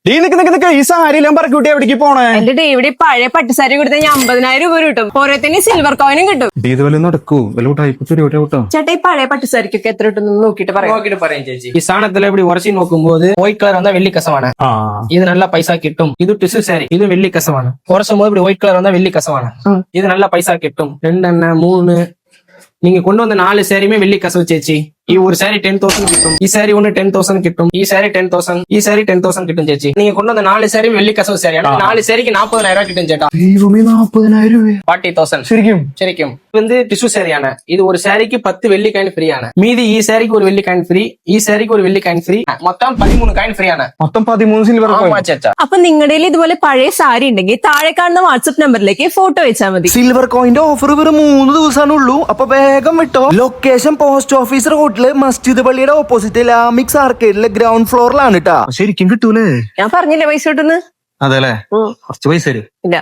ഈ സാരി എല്ലാം പറക്കൂട്ടി എവിടേക്ക് പോണേ? എന്റെ ഡേവിഡ് പഴയ പട്ടുസാരി കൊടുത്ത 50,000 രൂപ കിട്ടും. ഓരോരുത്തന്നെ സിൽവർ കോയിനും കിട്ടും. ഇതുപോലെ നടക്കൂ കേട്ടോ. ചേട്ടാ, ഈ പഴയ പട്ടുസാരിക്കൊക്കെ എത്ര കിട്ടും നോക്കിട്ട് പറയാം ചേച്ചി. ഈ സാധനത്തിലെ இப்படி உரசி நோக்கும்போது ஒயிட் கலர் வந்தா வெள்ளி கசவான, இது நல்லா பைசா கிட்டும். இது டிஷ்யூ சாரி, இது வெள்ளி கசவான. உரசும் போது இப்படி ஒயிட் கலர் வந்தா வெள்ளி கசவான, இது நல்லா பைசா கிட்டும். 2 3 நீங்க கொண்டு வந்த 4 சாரியுமே வெள்ளி கசவு சேச்சி. ఈ ஒரு సారీ 10,000 കിട്ടും. ఈ సారీ ஒன்னு 10,000 കിട്ടും. ఈ సారీ 10,000, ఈ సారీ 10,000 കിട്ടും ചേച്ചി. நீங்க கொண்டு வந்த 4 സാരിയും വെള്ളി കസവ് സാരിയാണ്. 4 സാരിക്ക് 40,000 രൂപ കിട്ടും ചേട്ടാ. 40,000 രൂപ? 40,000 ശരിക്കും வந்து டிஷ்யூ சாரியான. இது ஒரு சாரிக்கு 10 வெள்ளி காயின் ஃப்ரீ ആണ്. மீதி ഈ സാരിക്ക് ഒരു വെള്ളി കായിൻ ഫ്രീ, ഈ സാരിക്ക് ഒരു വെള്ളി കായിൻ ഫ്രീ. മൊത്തം 13 കായിൻ ഫ്രീ ആണ്. മൊത്തം 13 സിൽവർ കോയിൻ. ചേച്ചാ, അപ്പൊ നിങ്ങളുടെ ഇതുപോലെ പഴയ സാരി ഉണ്ടെങ്കിൽ താഴെ കാണുന്ന വാട്സ്ആപ്പ് നമ്പറിലേക്ക് ഫോട്ടോ അയച്ചാൽ മതി. സിൽവർ കോയിന്റെ ഓഫർ വെറും 3 ദിവസമാണ് ഉള്ളൂ. അപ്പൊ വേഗം വിട്ടോ. ലൊക്കേഷൻ പോസ്റ്റ് ഓഫീസ് റോഡില് മസ്ജിദ് പള്ളിയുടെ ഓപ്പോസിറ്റ് ലാമിക്സ് ആർക്കേഡിലെ ഗ്രൗണ്ട് ഫ്ലോറിലാണ് കേട്ടാ. ശരിക്കും കിട്ടൂലേ? ഞാൻ പറഞ്ഞില്ലേ പൈസ കിട്ടുന്നു. അതെല്ലേ? കുറച്ച് പൈസ ഇല്ല.